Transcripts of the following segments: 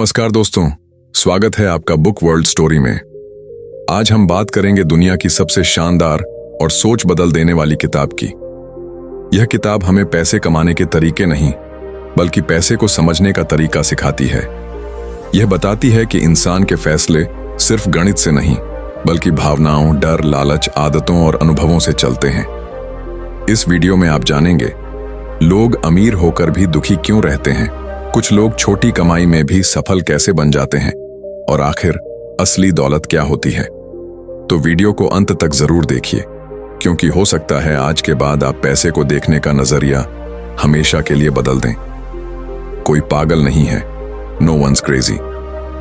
नमस्कार दोस्तों, स्वागत है आपका बुक वर्ल्ड स्टोरी में। आज हम बात करेंगे दुनिया की सबसे शानदार और सोच बदल देने वाली किताब की। यह किताब हमें पैसे कमाने के तरीके नहीं, बल्कि पैसे को समझने का तरीका सिखाती है। यह बताती है कि इंसान के फैसले सिर्फ गणित से नहीं, बल्कि भावनाओं, डर, लालच, आदतों और अनुभवों से चलते हैं। इस वीडियो में आप जानेंगे लोग अमीर होकर भी दुखी क्यों रहते हैं, कुछ लोग छोटी कमाई में भी सफल कैसे बन जाते हैं, और आखिर असली दौलत क्या होती है। तो वीडियो को अंत तक जरूर देखिए, क्योंकि हो सकता है आज के बाद आप पैसे को देखने का नजरिया हमेशा के लिए बदल दें। कोई पागल नहीं है, नो वंस क्रेजी।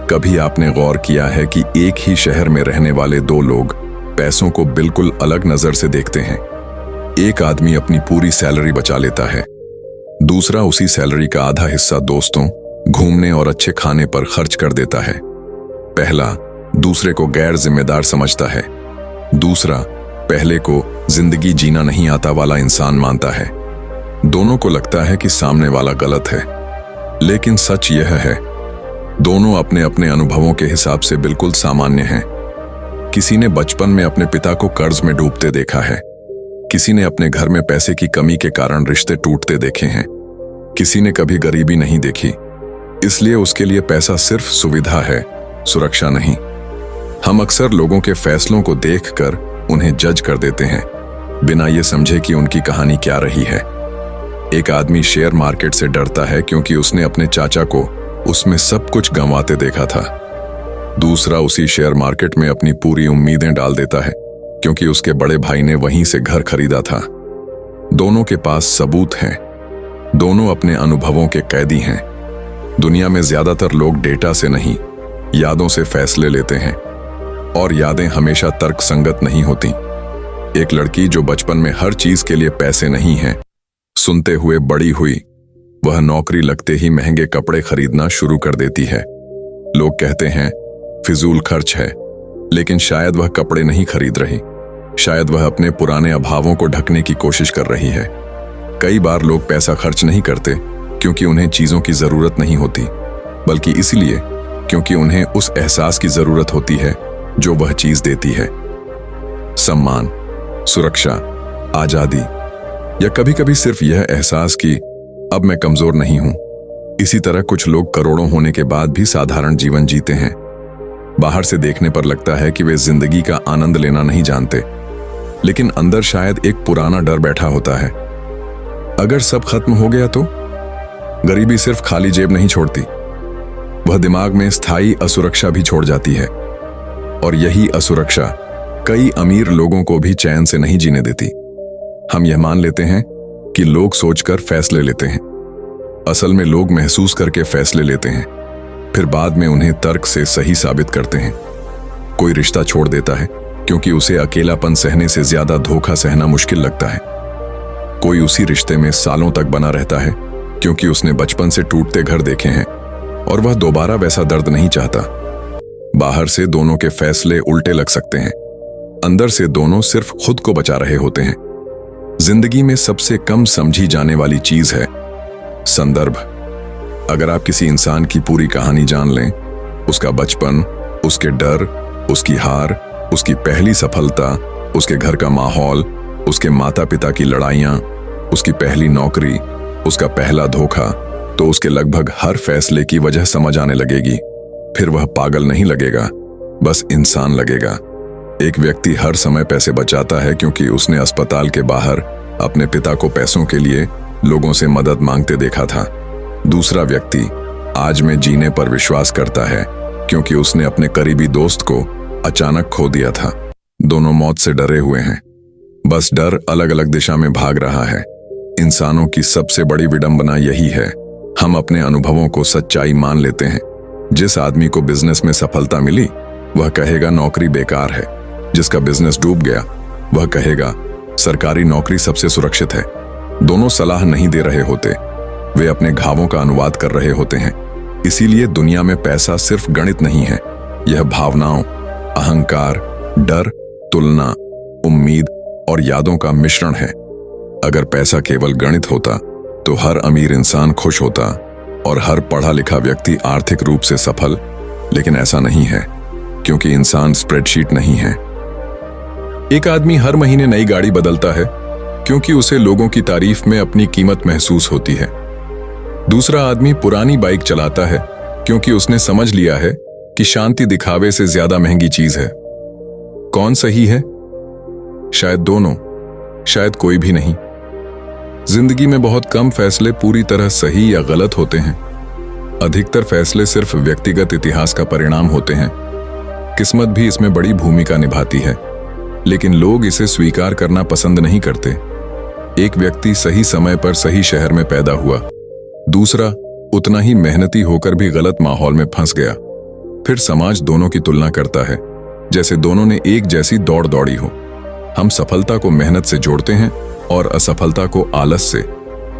कभी आपने गौर किया है कि एक ही शहर में रहने वाले दो लोग पैसों को बिल्कुल अलग नजर से देखते हैं। एक आदमी अपनी पूरी सैलरी बचा लेता है, दूसरा उसी सैलरी का आधा हिस्सा दोस्तों, घूमने और अच्छे खाने पर खर्च कर देता है। पहला दूसरे को गैर जिम्मेदार समझता है, दूसरा पहले को जिंदगी जीना नहीं आता वाला इंसान मानता है। दोनों को लगता है कि सामने वाला गलत है, लेकिन सच यह है दोनों अपने अपने अनुभवों के हिसाब से बिल्कुल सामान्य हैं। किसी ने बचपन में अपने पिता को कर्ज में डूबते देखा है, किसी ने अपने घर में पैसे की कमी के कारण रिश्ते टूटते देखे हैं, किसी ने कभी गरीबी नहीं देखी, इसलिए उसके लिए पैसा सिर्फ सुविधा है, सुरक्षा नहीं। हम अक्सर लोगों के फैसलों को देखकर उन्हें जज कर देते हैं, बिना ये समझे कि उनकी कहानी क्या रही है। एक आदमी शेयर मार्केट से डरता है क्योंकि उसने अपने चाचा को उसमें सब कुछ गंवाते देखा था। दूसरा उसी शेयर मार्केट में अपनी पूरी उम्मीदें डाल देता है क्योंकि उसके बड़े भाई ने वहीं से घर खरीदा था। दोनों के पास सबूत हैं, दोनों अपने अनुभवों के कैदी हैं। दुनिया में ज्यादातर लोग डेटा से नहीं, यादों से फैसले लेते हैं, और यादें हमेशा तर्कसंगत नहीं होती। एक लड़की जो बचपन में हर चीज के लिए पैसे नहीं है सुनते हुए बड़ी हुई, वह नौकरी लगते ही महंगे कपड़े खरीदना शुरू कर देती है। लोग कहते हैं फिजूल खर्च है, लेकिन शायद वह कपड़े नहीं खरीद रही, शायद वह अपने पुराने अभावों को ढकने की कोशिश कर रही है। कई बार लोग पैसा खर्च नहीं करते क्योंकि उन्हें चीजों की जरूरत नहीं होती, बल्कि इसलिए क्योंकि उन्हें उस एहसास की जरूरत होती है जो वह चीज देती है। सम्मान, सुरक्षा, आजादी, या कभी कभी सिर्फ यह एहसास कि अब मैं कमजोर नहीं हूं। इसी तरह कुछ लोग करोड़ों होने के बाद भी साधारण जीवन जीते हैं। बाहर से देखने पर लगता है कि वे जिंदगी का आनंद लेना नहीं जानते, लेकिन अंदर शायद एक पुराना डर बैठा होता है। अगर सब खत्म हो गया तो? गरीबी सिर्फ खाली जेब नहीं छोड़ती, वह दिमाग में स्थायी असुरक्षा भी छोड़ जाती है, और यही असुरक्षा कई अमीर लोगों को भी चैन से नहीं जीने देती। हम यह मान लेते हैं कि लोग सोचकर फैसले लेते हैं, असल में लोग महसूस करके फैसले लेते हैं, फिर बाद में उन्हें तर्क से सही साबित करते हैं। कोई रिश्ता छोड़ देता है क्योंकि उसे अकेलापन सहने से ज्यादा धोखा सहना मुश्किल लगता है। कोई उसी रिश्ते में सालों तक बना रहता है क्योंकि उसने बचपन से टूटते घर देखे हैं और वह दोबारा वैसा दर्द नहीं चाहता। बाहर से दोनों के फैसले उल्टे लग सकते हैं, अंदर से दोनों सिर्फ खुद को बचा रहे होते हैं। जिंदगी में सबसे कम समझी जाने वाली चीज है संदर्भ। अगर आप किसी इंसान की पूरी कहानी जान लें, उसका बचपन, उसके डर, उसकी हार, उसकी पहली सफलता, उसके घर का माहौल, उसके माता पिता की लड़ाइयां, उसकी पहली नौकरी, उसका पहला धोखा, तो उसके लगभग हर फैसले की वजह समझ आने लगेगी। फिर वह पागल नहीं लगेगा, बस इंसान लगेगा। एक व्यक्ति हर समय पैसे बचाता है क्योंकि उसने अस्पताल के बाहर अपने पिता को पैसों के लिए लोगों से मदद मांगते देखा था। दूसरा व्यक्ति आज में जीने पर विश्वास करता है क्योंकि उसने अपने करीबी दोस्त को अचानक खो दिया था। दोनों मौत से डरे हुए हैं, बस डर अलग अलग दिशा में भाग रहा है। इंसानों की सबसे बड़ी विडंबना यही है, हम अपने अनुभवों को सच्चाई मान लेते हैं। जिस आदमी को बिजनेस में सफलता मिली वह कहेगा नौकरी बेकार है, जिसका बिजनेस डूब गया वह कहेगा सरकारी नौकरी सबसे सुरक्षित है। दोनों सलाह नहीं दे रहे होते, वे अपने घावों का अनुवाद कर रहे होते हैं। इसीलिए दुनिया में पैसा सिर्फ गणित नहीं है, यह भावनाओं, अहंकार, डर, तुलना, उम्मीद और यादों का मिश्रण है। अगर पैसा केवल गणित होता तो हर अमीर इंसान खुश होता, और हर पढ़ा लिखा व्यक्ति आर्थिक रूप से सफल, लेकिन ऐसा नहीं है, क्योंकि इंसान स्प्रेडशीट नहीं है। एक आदमी हर महीने नई गाड़ी बदलता है क्योंकि उसे लोगों की तारीफ में अपनी कीमत महसूस होती है। दूसरा आदमी पुरानी बाइक चलाता है क्योंकि उसने समझ लिया है कि शांति दिखावे से ज्यादा महंगी चीज है। कौन सही है? शायद दोनों, शायद कोई भी नहीं। जिंदगी में बहुत कम फैसले पूरी तरह सही या गलत होते हैं। अधिकतर फैसले सिर्फ व्यक्तिगत इतिहास का परिणाम होते हैं। किस्मत भी इसमें बड़ी भूमिका निभाती है, लेकिन लोग इसे स्वीकार करना पसंद नहीं करते। एक व्यक्ति सही समय पर सही शहर में पैदा हुआ, दूसरा उतना ही मेहनती होकर भी गलत माहौल में फंस गया। फिर समाज दोनों की तुलना करता है, जैसे दोनों ने एक जैसी दौड़ दौड़ी हो। हम सफलता को मेहनत से जोड़ते हैं और असफलता को आलस से,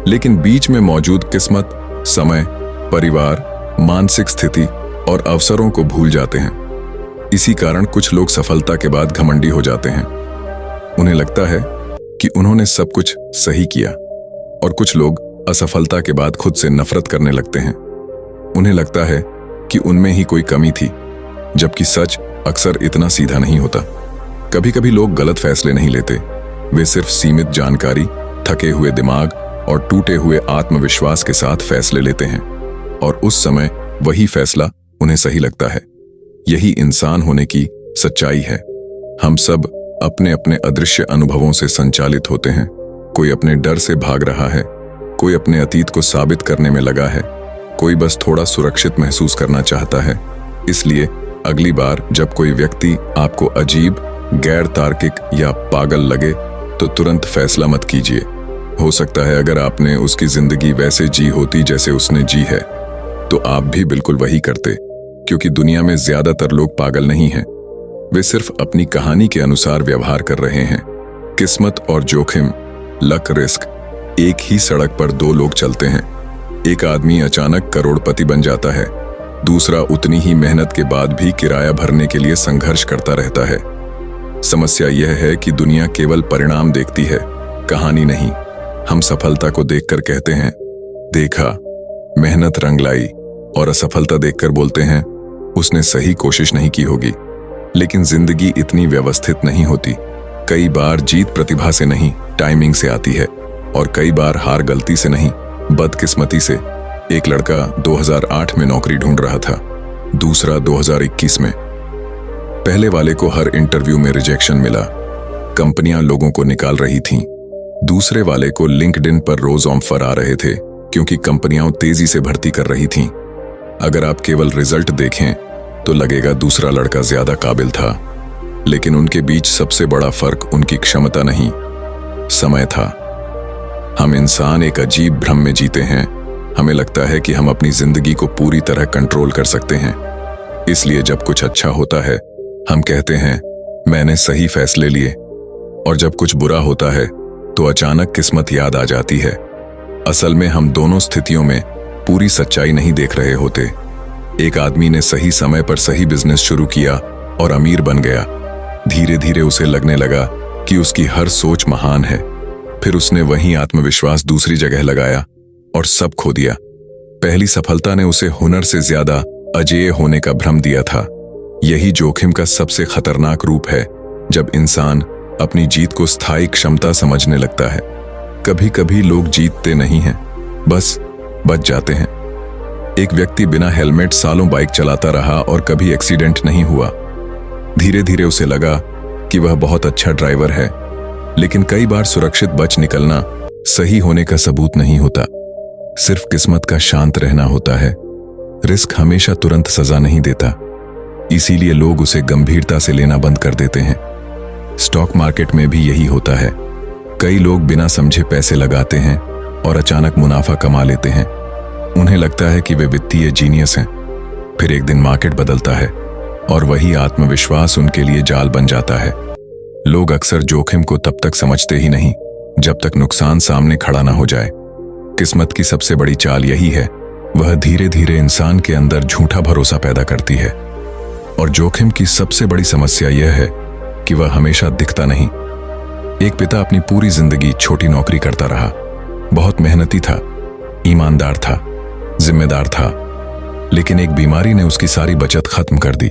लेकिन बीच में मौजूद किस्मत, समय, परिवार, मानसिक स्थिति और अवसरों को भूल जाते हैं। इसी कारण कुछ लोग सफलता के बाद घमंडी हो जाते हैं। उन्हें लगता है कि उन्होंने सब कुछ सही किया, और कुछ लोग असफलता के बाद खुद से नफरत करने लगते हैं। उन्हें लगता है कि उनमें ही कोई कमी थी, जबकि सच अक्सर इतना सीधा नहीं होता। कभी कभी लोग गलत फैसले नहीं लेते, वे सिर्फ सीमित जानकारी, थके हुए दिमाग और टूटे हुए आत्मविश्वास के साथ फैसले लेते हैं, और उस समय वही फैसला उन्हें सही लगता है। यही इंसान होने की सच्चाई है। हम सब अपने अपने अदृश्य अनुभवों से संचालित होते हैं। कोई अपने डर से भाग रहा है, कोई अपने अतीत को साबित करने में लगा है, कोई बस थोड़ा सुरक्षित महसूस करना चाहता है। इसलिए अगली बार जब कोई व्यक्ति आपको अजीब, गैर तार्किक या पागल लगे, तो तुरंत फैसला मत कीजिए। हो सकता है अगर आपने उसकी जिंदगी वैसे जी होती जैसे उसने जी है, तो आप भी बिल्कुल वही करते, क्योंकि दुनिया में ज्यादातर लोग पागल नहीं हैं। वे सिर्फ अपनी कहानी के अनुसार व्यवहार कर रहे हैं। किस्मत और जोखिम, लक, रिस्क, एक ही सड़क पर दो लोग चलते हैं। एक आदमी अचानक करोड़पति बन जाता है, दूसरा उतनी ही मेहनत के बाद भी किराया भरने के लिए संघर्ष करता रहता है। समस्या यह है कि दुनिया केवल परिणाम देखती है, कहानी नहीं। हम सफलता को देखकर कहते हैं, देखा, मेहनत रंग लाई, और असफलता देखकर बोलते हैं, उसने सही कोशिश नहीं की होगी। लेकिन जिंदगी इतनी व्यवस्थित नहीं होती। कई बार जीत प्रतिभा से नहीं, टाइमिंग से आती है, और कई बार हार गलती से नहीं, बदकिस्मती से। एक लड़का 2008 में नौकरी ढूंढ रहा था, दूसरा 2021 में। पहले वाले को हर इंटरव्यू में रिजेक्शन मिला, कंपनियां लोगों को निकाल रही थीं। दूसरे वाले को लिंक्डइन पर रोज ऑफर आ रहे थे, क्योंकि कंपनियां तेजी से भर्ती कर रही थीं। अगर आप केवल रिजल्ट देखें तो लगेगा दूसरा लड़का ज्यादा काबिल था, लेकिन उनके बीच सबसे बड़ा फर्क उनकी क्षमता नहीं, समय था। हम इंसान एक अजीब भ्रम में जीते हैं। हमें लगता है कि हम अपनी जिंदगी को पूरी तरह कंट्रोल कर सकते हैं। इसलिए जब कुछ अच्छा होता है, हम कहते हैं, मैंने सही फैसले लिए, और जब कुछ बुरा होता है तो अचानक किस्मत याद आ जाती है। असल में हम दोनों स्थितियों में पूरी सच्चाई नहीं देख रहे होते। एक आदमी ने सही समय पर सही बिजनेस शुरू किया और अमीर बन गया। धीरे धीरे उसे लगने लगा कि उसकी हर सोच महान है। फिर उसने वही आत्मविश्वास दूसरी जगह लगाया और सब खो दिया। पहली सफलता ने उसे हुनर से ज्यादा अजेय होने का भ्रम दिया था। यही जोखिम का सबसे खतरनाक रूप है, जब इंसान अपनी जीत को स्थायी क्षमता समझने लगता है। कभी कभी लोग जीतते नहीं हैं, बस बच जाते हैं। एक व्यक्ति बिना हेलमेट सालों बाइक चलाता रहा और कभी एक्सीडेंट नहीं हुआ। धीरे धीरे उसे लगा कि वह बहुत अच्छा ड्राइवर है, लेकिन कई बार सुरक्षित बच निकलना सही होने का सबूत नहीं होता, सिर्फ किस्मत का शांत रहना होता है। रिस्क हमेशा तुरंत सजा नहीं देता, इसीलिए लोग उसे गंभीरता से लेना बंद कर देते हैं। स्टॉक मार्केट में भी यही होता है। कई लोग बिना समझे पैसे लगाते हैं और अचानक मुनाफा कमा लेते हैं। उन्हें लगता है कि वे वित्तीय जीनियस हैं। फिर एक दिन मार्केट बदलता है और वही आत्मविश्वास उनके लिए जाल बन जाता है। लोग अक्सर जोखिम को तब तक समझते ही नहीं जब तक नुकसान सामने खड़ा ना हो जाए। किस्मत की सबसे बड़ी चाल यही है, वह धीरे धीरे इंसान के अंदर झूठा भरोसा पैदा करती है। और जोखिम की सबसे बड़ी समस्या यह है कि वह हमेशा दिखता नहीं। एक पिता अपनी पूरी जिंदगी छोटी नौकरी करता रहा, बहुत मेहनती था, ईमानदार था, जिम्मेदार था, लेकिन एक बीमारी ने उसकी सारी बचत खत्म कर दी।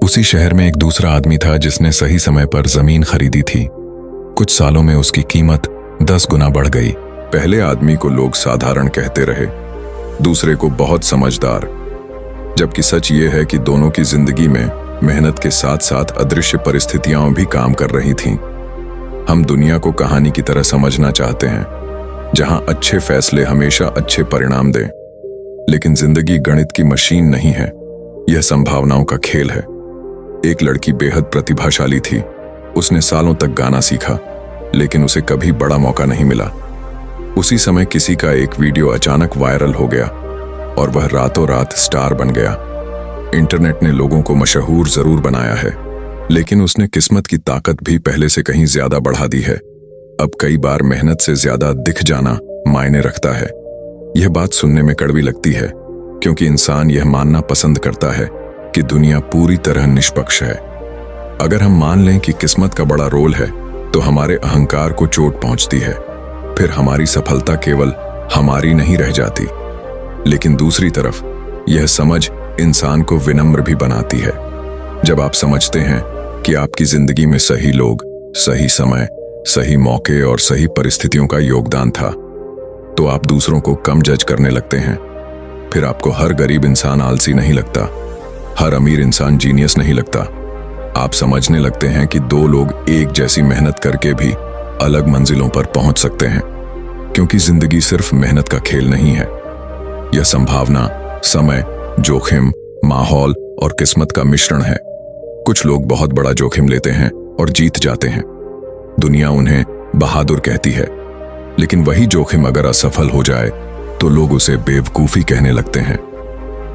उसी शहर में एक दूसरा आदमी था जिसने सही समय पर जमीन खरीदी थी। कुछ सालों में उसकी कीमत 10 गुना बढ़ गई। पहले आदमी को लोग साधारण कहते रहे, दूसरे को बहुत समझदार, जबकि सच ये है कि दोनों की जिंदगी में मेहनत के साथ साथ अदृश्य परिस्थितियां भी काम कर रही थीं। हम दुनिया को कहानी की तरह समझना चाहते हैं, जहां अच्छे फैसले हमेशा अच्छे परिणाम दें, लेकिन जिंदगी गणित की मशीन नहीं है, यह संभावनाओं का खेल है। एक लड़की बेहद प्रतिभाशाली थी। उसने सालों तक गाना सीखा, लेकिन उसे कभी बड़ा मौका नहीं मिला। उसी समय किसी का एक वीडियो अचानक वायरल हो गया और वह रातों रात स्टार बन गया। इंटरनेट ने लोगों को मशहूर जरूर बनाया है, लेकिन उसने किस्मत की ताकत भी पहले से कहीं ज्यादा बढ़ा दी है। अब कई बार मेहनत से ज्यादा दिख जाना मायने रखता है। यह बात सुनने में कड़वी लगती है, क्योंकि इंसान यह मानना पसंद करता है कि दुनिया पूरी तरह निष्पक्ष है। अगर हम मान लें कि किस्मत का बड़ा रोल है, तो हमारे अहंकार को चोट पहुंचती है। फिर हमारी सफलता केवल हमारी नहीं रह जाती। लेकिन दूसरी तरफ यह समझ इंसान को विनम्र भी बनाती है। जब आप समझते हैं कि आपकी जिंदगी में सही लोग, सही समय, सही मौके और सही परिस्थितियों का योगदान था, तो आप दूसरों को कम जज करने लगते हैं। फिर आपको हर गरीब इंसान आलसी नहीं लगता, हर अमीर इंसान जीनियस नहीं लगता। आप समझने लगते हैं कि दो लोग एक जैसी मेहनत करके भी अलग मंजिलों पर पहुंच सकते हैं, क्योंकि जिंदगी सिर्फ मेहनत का खेल नहीं है। यह संभावना, समय, जोखिम, माहौल और किस्मत का मिश्रण है। कुछ लोग बहुत बड़ा जोखिम लेते हैं और जीत जाते हैं। दुनिया उन्हें बहादुर कहती है, लेकिन वही जोखिम अगर असफल हो जाए तो लोग उसे बेवकूफी कहने लगते हैं।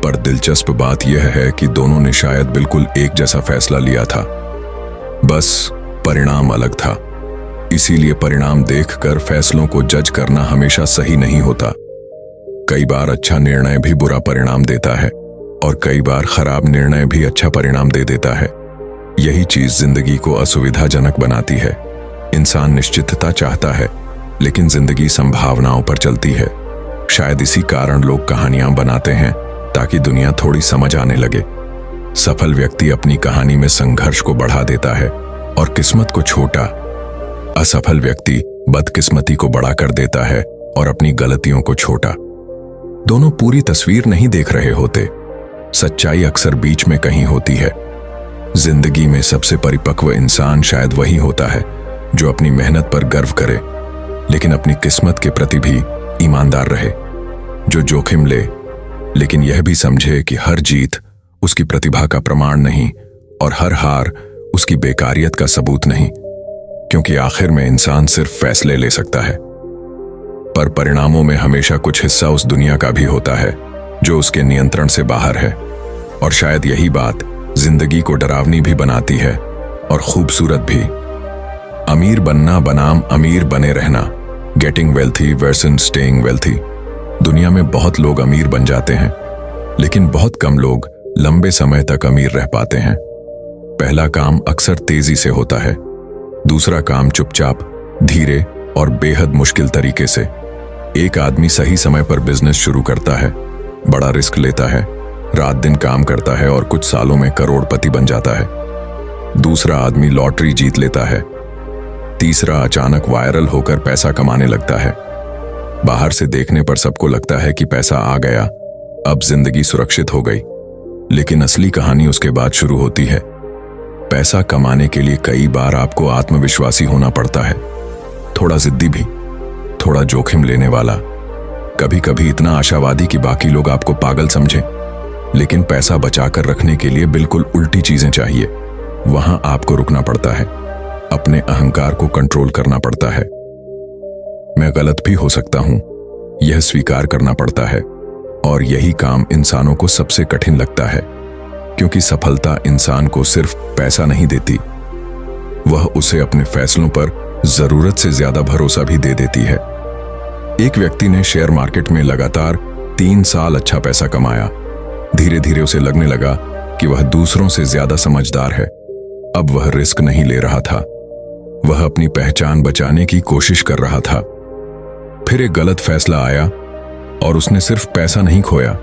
पर दिलचस्प बात यह है कि दोनों ने शायद बिल्कुल एक जैसा फैसला लिया था, बस परिणाम अलग था। इसीलिए परिणाम देखकर फैसलों को जज करना हमेशा सही नहीं होता। कई बार अच्छा निर्णय भी बुरा परिणाम देता है और कई बार खराब निर्णय भी अच्छा परिणाम दे देता है। यही चीज जिंदगी को असुविधाजनक बनाती है। इंसान निश्चितता चाहता है, लेकिन जिंदगी संभावनाओं पर चलती है। शायद इसी कारण लोग कहानियां बनाते हैं, ताकि दुनिया थोड़ी समझ आने लगे। सफल व्यक्ति अपनी कहानी में संघर्ष को बढ़ा देता है और किस्मत को छोटा। असफल व्यक्ति बदकिस्मती को बड़ा कर देता है और अपनी गलतियों को छोटा। दोनों पूरी तस्वीर नहीं देख रहे होते। सच्चाई अक्सर बीच में कहीं होती है। जिंदगी में सबसे परिपक्व इंसान शायद वही होता है जो अपनी मेहनत पर गर्व करे, लेकिन अपनी किस्मत के प्रति भी ईमानदार रहे। जो जोखिम ले, लेकिन यह भी समझे कि हर जीत उसकी प्रतिभा का प्रमाण नहीं और हर हार उसकी बेकारियत का सबूत नहीं, क्योंकि आखिर में इंसान सिर्फ फैसले ले सकता है, पर परिणामों में हमेशा कुछ हिस्सा उस दुनिया का भी होता है जो उसके नियंत्रण से बाहर है। और शायद यही बात जिंदगी को डरावनी भी बनाती है और खूबसूरत भी। अमीर बनना बनाम अमीर बने रहना, getting wealthy versus staying wealthy. दुनिया में बहुत लोग अमीर बन जाते हैं, लेकिन बहुत कम लोग लंबे समय तक अमीर रह पाते हैं। पहला काम अक्सर तेजी से होता है, दूसरा काम चुपचाप, धीरे और बेहद मुश्किल तरीके से। एक आदमी सही समय पर बिजनेस शुरू करता है, बड़ा रिस्क लेता है, रात दिन काम करता है और कुछ सालों में करोड़पति बन जाता है। दूसरा आदमी लॉटरी जीत लेता है, तीसरा अचानक वायरल होकर पैसा कमाने लगता है। बाहर से देखने पर सबको लगता है कि पैसा आ गया, अब जिंदगी सुरक्षित हो गई, लेकिन असली कहानी उसके बाद शुरू होती है। पैसा कमाने के लिए कई बार आपको आत्मविश्वासी होना पड़ता है, थोड़ा जिद्दी भी, थोड़ा जोखिम लेने वाला, कभी कभी इतना आशावादी कि बाकी लोग आपको पागल समझें। लेकिन पैसा बचाकर रखने के लिए बिल्कुल उल्टी चीजें चाहिए। वहां आपको रुकना पड़ता है, अपने अहंकार को कंट्रोल करना पड़ता है। मैं गलत भी हो सकता हूं, यह स्वीकार करना पड़ता है। और यही काम इंसानों को सबसे कठिन लगता है, क्योंकि सफलता इंसान को सिर्फ पैसा नहीं देती, वह उसे अपने फैसलों पर जरूरत से ज्यादा भरोसा भी दे देती है। एक व्यक्ति ने शेयर मार्केट में लगातार 3 साल अच्छा पैसा कमाया। धीरे धीरे उसे लगने लगा कि वह दूसरों से ज्यादा समझदार है। अब वह रिस्क नहीं ले रहा था, वह अपनी पहचान बचाने की कोशिश कर रहा था। फिर एक गलत फैसला आया, और उसने सिर्फ पैसा नहीं खोया,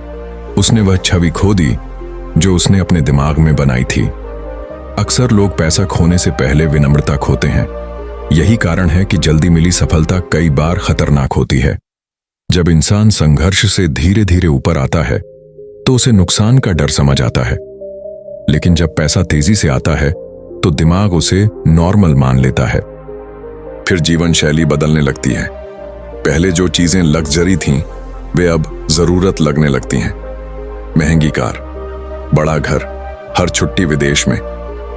उसने वह छवि खो दी जो उसने अपने दिमाग में बनाई थी। अक्सर लोग पैसा खोने से पहले विनम्रता खोते हैं। यही कारण है कि जल्दी मिली सफलता कई बार खतरनाक होती है। जब इंसान संघर्ष से धीरे धीरे ऊपर आता है तो उसे नुकसान का डर समझ आता है, लेकिन जब पैसा तेजी से आता है तो दिमाग उसे नॉर्मल मान लेता है। फिर जीवन शैली बदलने लगती है। पहले जो चीजें लग्जरी थीं, वे अब जरूरत लगने लगती हैं। महंगी कार, बड़ा घर, हर छुट्टी विदेश में,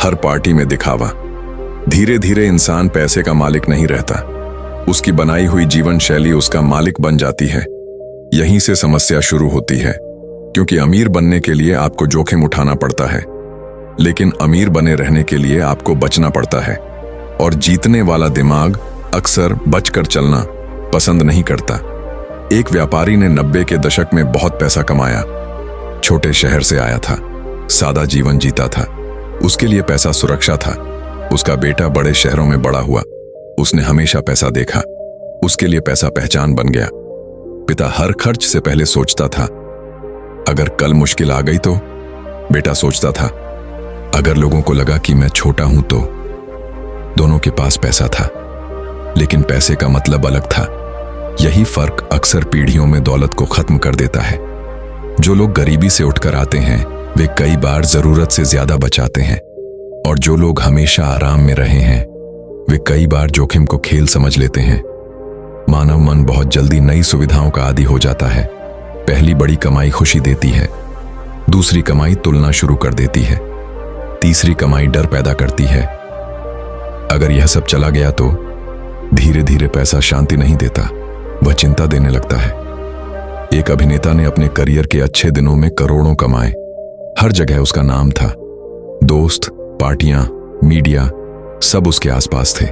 हर पार्टी में दिखावा। धीरे धीरे इंसान पैसे का मालिक नहीं रहता, उसकी बनाई हुई जीवन शैली उसका मालिक बन जाती है। यहीं से समस्या शुरू होती है, क्योंकि अमीर बनने के लिए आपको जोखिम उठाना पड़ता है, लेकिन अमीर बने रहने के लिए आपको बचना पड़ता है। और जीतने वाला दिमाग अक्सर बचकर चलना पसंद नहीं करता। एक व्यापारी ने 90 के दशक में बहुत पैसा कमाया। छोटे शहर से आया था, सादा जीवन जीता था। उसके लिए पैसा सुरक्षा था। उसका बेटा बड़े शहरों में बड़ा हुआ, उसने हमेशा पैसा देखा। उसके लिए पैसा पहचान बन गया। पिता हर खर्च से पहले सोचता था, अगर कल मुश्किल आ गई तो। बेटा सोचता था, अगर लोगों को लगा कि मैं छोटा हूं तो। दोनों के पास पैसा था, लेकिन पैसे का मतलब अलग था। यही फर्क अक्सर पीढ़ियों में दौलत को खत्म कर देता है। जो लोग गरीबी से उठकर आते हैं वे कई बार जरूरत से ज्यादा बचाते हैं, और जो लोग हमेशा आराम में रहे हैं वे कई बार जोखिम को खेल समझ लेते हैं। मानव मन बहुत जल्दी नई सुविधाओं का आदी हो जाता है। पहली बड़ी कमाई खुशी देती है, दूसरी कमाई तुलना शुरू कर देती है, तीसरी कमाई डर पैदा करती है। अगर यह सब चला गया तो धीरे धीरे पैसा शांति नहीं देता, वह चिंता देने लगता है। एक अभिनेता ने अपने करियर के अच्छे दिनों में करोड़ों कमाए। हर जगह उसका नाम था। दोस्त, पार्टियां, मीडिया सब उसके आसपास थे।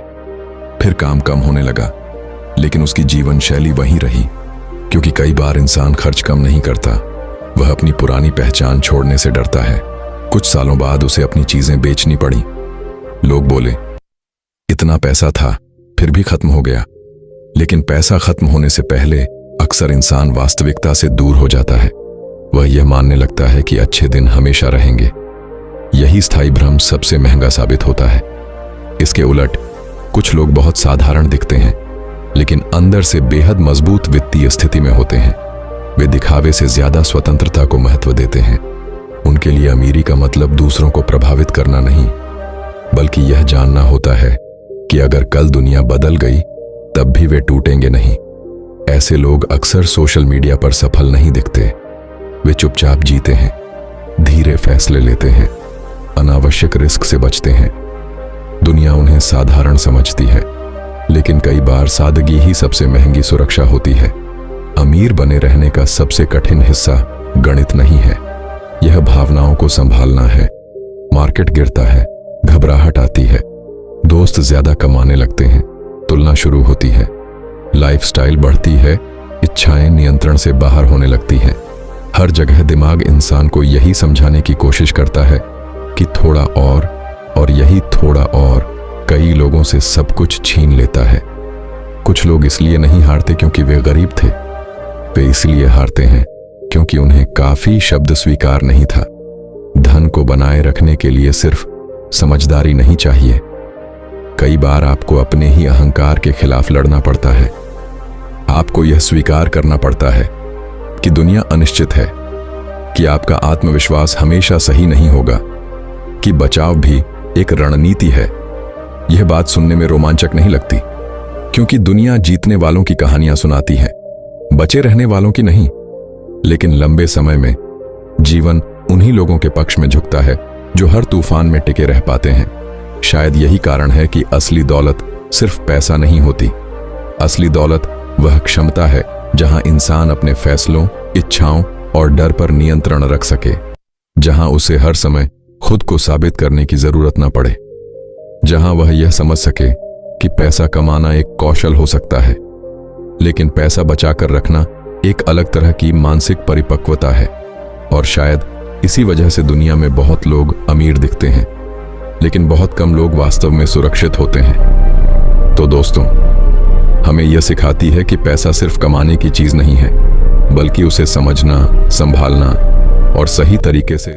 फिर काम कम होने लगा, लेकिन उसकी जीवन शैली वहीं रही। क्योंकि कई बार इंसान खर्च कम नहीं करता, वह अपनी पुरानी पहचान छोड़ने से डरता है। कुछ सालों बाद उसे अपनी चीजें बेचनी पड़ी। लोग बोले, इतना पैसा था फिर भी खत्म हो गया। लेकिन पैसा खत्म होने से पहले अक्सर इंसान वास्तविकता से दूर हो जाता है। वह यह मानने लगता है कि अच्छे दिन हमेशा रहेंगे। यही स्थायी भ्रम सबसे महंगा साबित होता है। इसके उलट कुछ लोग बहुत साधारण दिखते हैं, लेकिन अंदर से बेहद मजबूत वित्तीय स्थिति में होते हैं। वे दिखावे से ज्यादा स्वतंत्रता को महत्व देते हैं। उनके लिए अमीरी का मतलब दूसरों को प्रभावित करना नहीं, बल्कि यह जानना होता है कि अगर कल दुनिया बदल गई तब भी वे टूटेंगे नहीं। ऐसे लोग अक्सर सोशल मीडिया पर सफल नहीं दिखते। वे चुपचाप जीते हैं, धीरे फैसले लेते हैं, अनावश्यक रिस्क से बचते हैं। दुनिया उन्हें साधारण समझती है, लेकिन कई बार सादगी ही सबसे महंगी सुरक्षा होती है। अमीर बने रहने का सबसे कठिन हिस्सा गणित नहीं है, यह भावनाओं को संभालना है। मार्केट गिरता है, घबराहट आती है, दोस्त ज्यादा कमाने लगते हैं, तुलना शुरू होती है, लाइफस्टाइल बढ़ती है, इच्छाएं नियंत्रण से बाहर होने लगती हैं। हर जगह दिमाग इंसान को यही समझाने की कोशिश करता है कि थोड़ा और यही थोड़ा और कई लोगों से सब कुछ छीन लेता है। कुछ लोग इसलिए नहीं हारते क्योंकि वे गरीब थे, वे इसलिए हारते हैं क्योंकि उन्हें काफी शब्द स्वीकार नहीं था। धन को बनाए रखने के लिए सिर्फ समझदारी नहीं चाहिए, कई बार आपको अपने ही अहंकार के खिलाफ लड़ना पड़ता है। आपको यह स्वीकार करना पड़ता है कि दुनिया अनिश्चित है, कि आपका आत्मविश्वास हमेशा सही नहीं होगा, कि बचाव भी एक रणनीति है। यह बात सुनने में रोमांचक नहीं लगती, क्योंकि दुनिया जीतने वालों की कहानियां सुनाती है, बचे रहने वालों की नहीं। लेकिन लंबे समय में जीवन उन्हीं लोगों के पक्ष में झुकता है जो हर तूफान में टिके रह पाते हैं। शायद यही कारण है कि असली दौलत सिर्फ पैसा नहीं होती। असली दौलत वह क्षमता है जहां इंसान अपने फैसलों, इच्छाओं और डर पर नियंत्रण रख सके, जहां उसे हर समय खुद को साबित करने की जरूरत न पड़े, जहां वह यह समझ सके कि पैसा कमाना एक कौशल हो सकता है, लेकिन पैसा बचाकर रखना एक अलग तरह की मानसिक परिपक्वता है। और शायद इसी वजह से दुनिया में बहुत लोग अमीर दिखते हैं, लेकिन बहुत कम लोग वास्तव में सुरक्षित होते हैं। तो दोस्तों, हमें यह सिखाती है कि पैसा सिर्फ कमाने की चीज नहीं है, बल्कि उसे समझना, संभालना और सही तरीके से